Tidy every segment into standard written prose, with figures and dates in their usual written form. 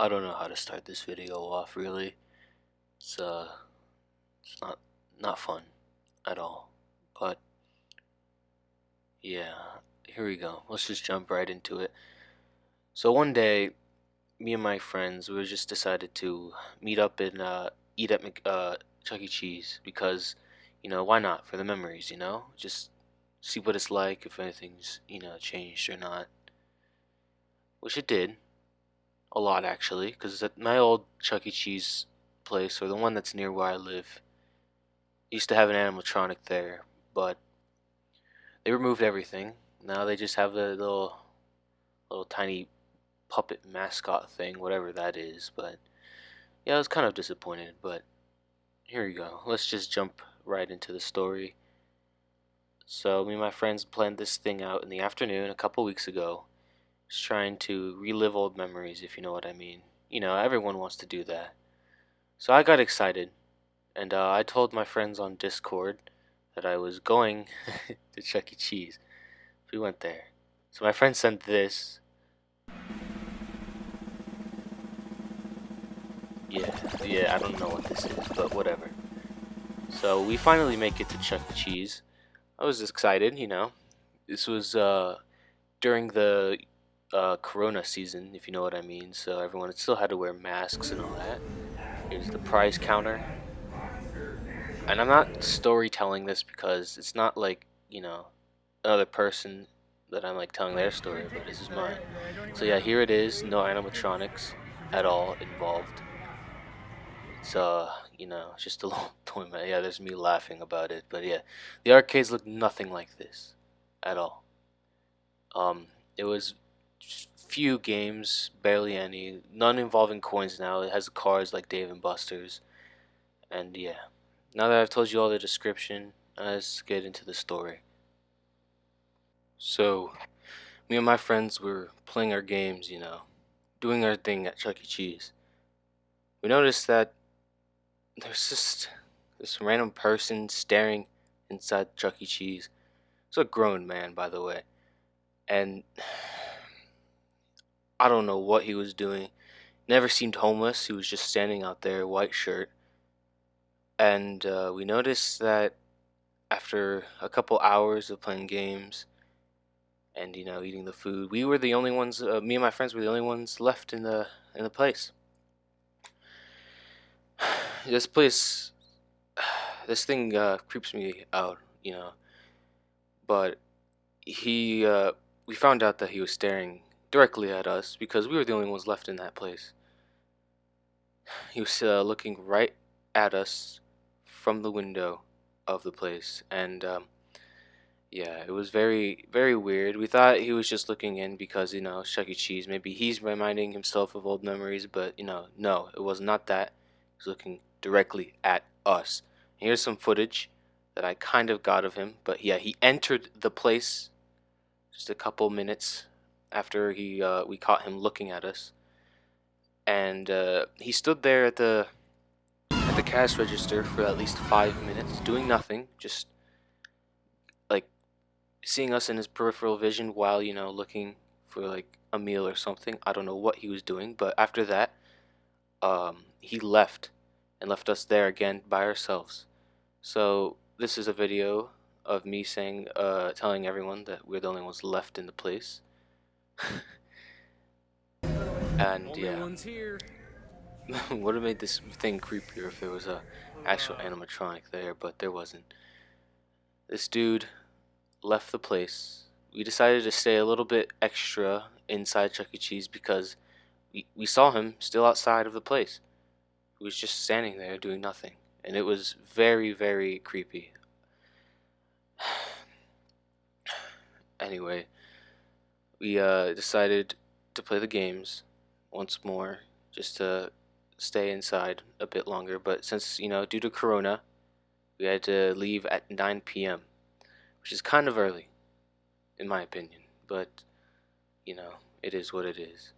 I don't know how to start this video off really. It's it's not fun at all. But yeah, here we go. Let's just jump right into it. So one day, me and my friends we just decided to meet up and eat at Chuck E. Cheese because why not, for the memories, just see what it's like, if anything's changed or not, which it did a lot actually, because at my old Chuck E. Cheese place, or the one that's near where I live, used to have an animatronic there, but they removed everything. Now they just have the little tiny puppet mascot thing, whatever that is. But yeah, I was kind of disappointed, but here you go. Let's just jump right into the story. So me and my friends planned this thing out in the afternoon a couple weeks ago, just trying to relive old memories, if you know what I mean. Everyone wants to do that. So I got excited, and I told my friends on Discord that I was going to Chuck E. Cheese. We went there. So my friend sent this. Yeah, I don't know what this is, but whatever. So we finally make it to Chuck E. Cheese. I was excited. This was during the Corona season, if you know what I mean. So everyone still had to wear masks and all that. Here's the prize counter. And I'm not storytelling this because it's not like, another person that I'm like telling their story, but this is mine. So yeah, here it is. No animatronics at all involved. It's just a little toy man. Yeah, there's me laughing about it, but yeah, the arcades look nothing like this at all. It was just few games, barely any, none involving coins. Now it has cars like Dave and Buster's, and yeah. Now that I've told you all the description, let's get into the story. So, me and my friends were playing our games, doing our thing at Chuck E. Cheese. We noticed that there's just this random person staring inside Chuck E. Cheese. It's a grown man, by the way. And I don't know what he was doing. Never seemed homeless. He was just standing out there, white shirt. And we noticed that after a couple hours of playing games and eating the food, we were the only ones. Me and my friends were the only ones left in the place. This place, this thing creeps me out, But we found out that he was staring directly at us because we were the only ones left in that place. He was looking right at us from the window of the place, and yeah, it was very, very weird. We thought he was just looking in because Chuck E. Cheese. Maybe he's reminding himself of old memories, but no, it was not that. He was looking directly at us. Here's some footage that I kind of got of him, but yeah, he entered the place just a couple minutes after we caught him looking at us, and he stood there at the cash register for at least 5 minutes, doing nothing, just like seeing us in his peripheral vision while looking for like a meal or something. I don't know what he was doing, but after that, he left and left us there again by ourselves. So this is a video of me telling everyone that we're the only ones left in the place. And yeah, would have made this thing creepier if there was a actual animatronic there, but there wasn't. This dude left the place. We decided to stay a little bit extra inside Chuck E. Cheese because we saw him still outside of the place. He was just standing there doing nothing, and it was very, very creepy. Anyway, we decided to play the games once more just to stay inside a bit longer, but since due to Corona, we had to leave at 9 p.m., which is kind of early in my opinion, but it is what it is.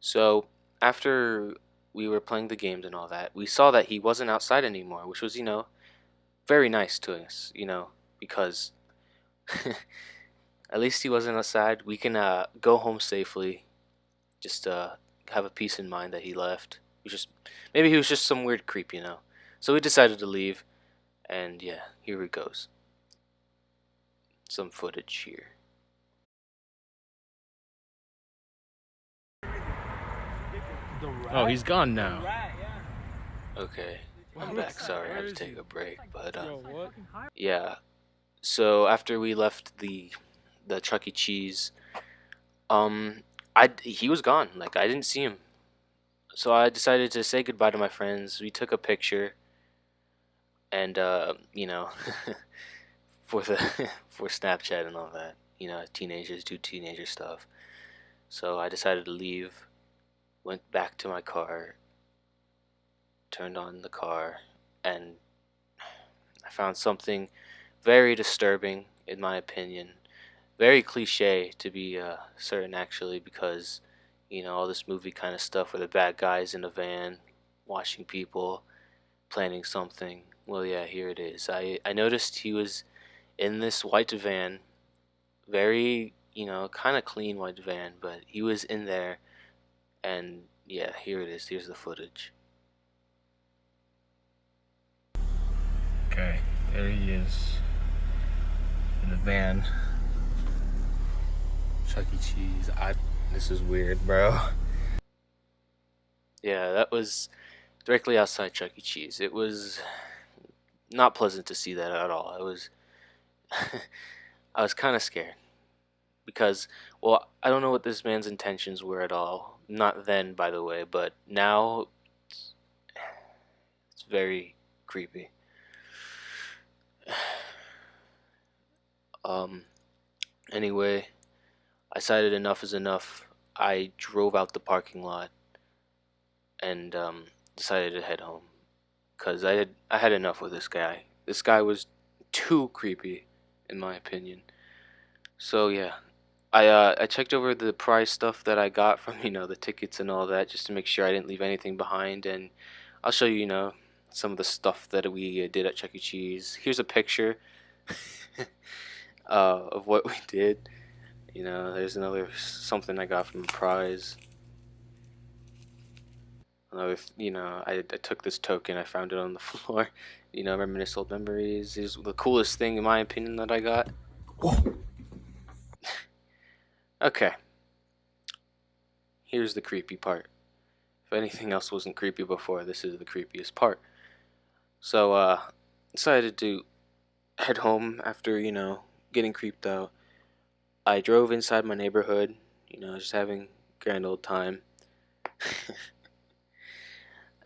So after we were playing the games and all that, we saw that he wasn't outside anymore, which was very nice to us, because at least he wasn't outside. We can go home safely, just have a peace in mind that he left. He was just maybe he was just some weird creep, you know. So we decided to leave, and yeah, here it goes. Some footage here. Oh, he's gone now. Okay, I'm back. Sorry, I had to take a break, but yeah. So after we left the Chuck E. Cheese, um, he was gone. Like I didn't see him. So I decided to say goodbye to my friends. We took a picture, and you know, for the for Snapchat and all that. You know, teenagers do teenager stuff. So I decided to leave. Went back to my car, turned on the car, and I found something very disturbing, in my opinion. Very cliche to be certain, actually, because you know all this movie kind of stuff where the bad guys in a van, watching people, planning something. Well, yeah, here it is. I noticed he was in this white van, very kind of clean white van, but he was in there, and yeah, here it is. Here's the footage. Okay, there he is in the van. Chuck E. Cheese. This is weird, bro. Yeah, that was directly outside Chuck E. Cheese. It was not pleasant to see that at all. I was kind of scared because, well, I don't know what this man's intentions were at all. Not then, by the way, but now it's very creepy. Um. Anyway, I decided enough is enough. I drove out the parking lot and decided to head home because I had enough with this guy. This guy was too creepy, in my opinion. So yeah, I checked over the prize stuff that I got from the tickets and all that just to make sure I didn't leave anything behind, and I'll show you some of the stuff that we did at Chuck E. Cheese. Here's a picture of what we did. There's another something I got from a prize. Another, I took this token. I found it on the floor. Reminisce old memories is the coolest thing in my opinion that I got. Whoa. Okay. Here's the creepy part. If anything else wasn't creepy before, this is the creepiest part. So, decided to head home after, getting creeped out. I drove inside my neighborhood, just having a grand old time.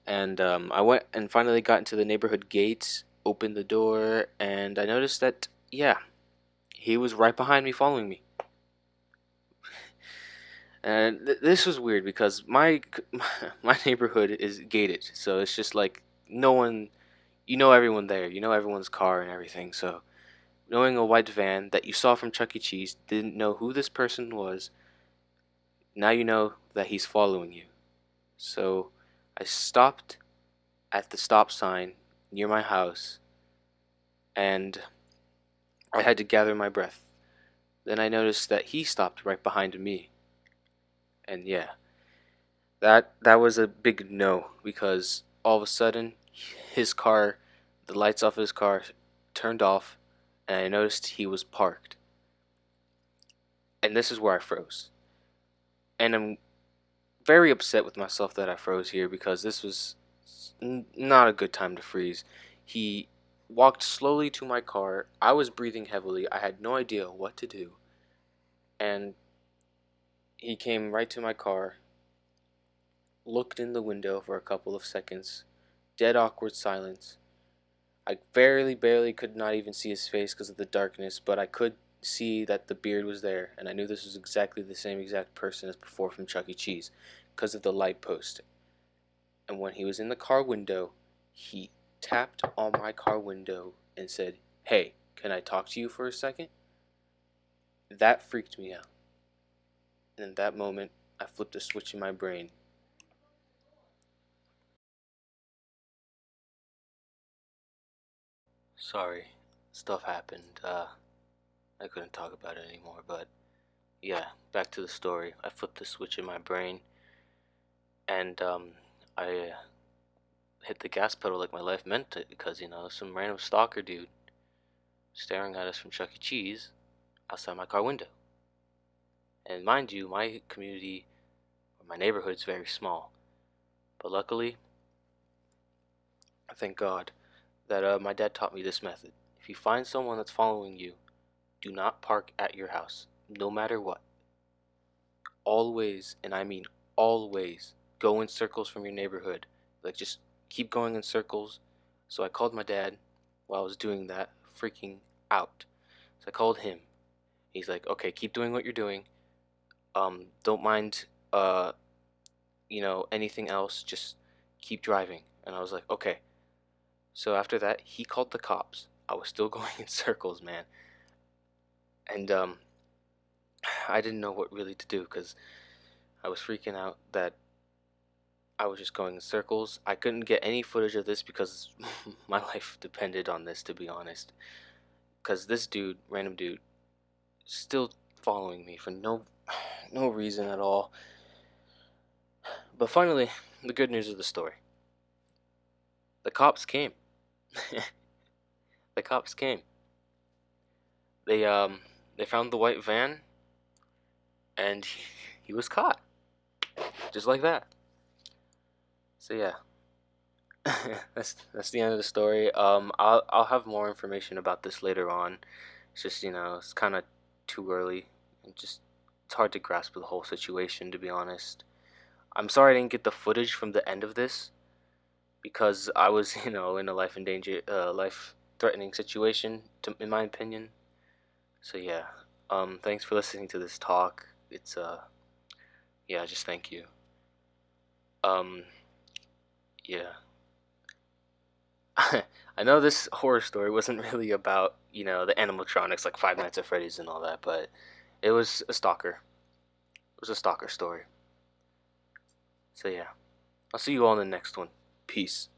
And I went and finally got into the neighborhood gates, opened the door, and I noticed that, yeah, he was right behind me following me. And this was weird because my neighborhood is gated, so it's just like no one, everyone there, everyone's car and everything. So knowing a white van that you saw from Chuck E. Cheese, didn't know who this person was, now you know that he's following you. So I stopped at the stop sign near my house, and I had to gather my breath. Then I noticed that he stopped right behind me, and yeah, that was a big no because all of a sudden his car, the lights off his car turned off, and I noticed he was parked. And this is where I froze. And I'm very upset with myself that I froze here because this was not a good time to freeze. He walked slowly to my car. I was breathing heavily. I had no idea what to do. And he came right to my car, looked in the window for a couple of seconds, dead awkward silence. I barely could not even see his face because of the darkness, but I could see that the beard was there, and I knew this was exactly the same exact person as before from Chuck E. Cheese because of the light post. And when he was in the car window, he tapped on my car window and said, "Hey, can I talk to you for a second?" That freaked me out. And in that moment, I flipped a switch in my brain. Sorry, stuff happened. I couldn't talk about it anymore, but yeah, back to the story. I flipped the switch in my brain, and I hit the gas pedal like my life meant it because some random stalker dude staring at us from Chuck E. Cheese outside my car window. And mind you, my community or my neighborhood is very small, but luckily, thank God that my dad taught me this method. If you find someone that's following you, do not park at your house, no matter what. Always, and I mean always, go in circles from your neighborhood. Like, just keep going in circles. So I called my dad while I was doing that, freaking out. So I called him. He's like, okay, keep doing what you're doing. Don't mind, anything else. Just keep driving. And I was like, okay. So after that, he called the cops. I was still going in circles, man. And I didn't know what really to do because I was freaking out that I was just going in circles. I couldn't get any footage of this because my life depended on this, to be honest. Because this dude, random dude, still following me for no reason at all. But finally, the good news of the story. The cops came. The cops came. They they found the white van and he was caught. Just like that. So yeah. that's the end of the story. I'll have more information about this later on. It's just it's kind of too early, and just it's hard to grasp the whole situation, to be honest. I'm sorry I didn't get the footage from the end of this because I was in a life threatening situation, in my opinion. So yeah. Thanks for listening to this talk. It's yeah, just thank you. Um, yeah. I know this horror story wasn't really about, the animatronics like Five Nights at Freddy's and all that, but it was a stalker. It was a stalker story. So yeah. I'll see you all in the next one. Peace.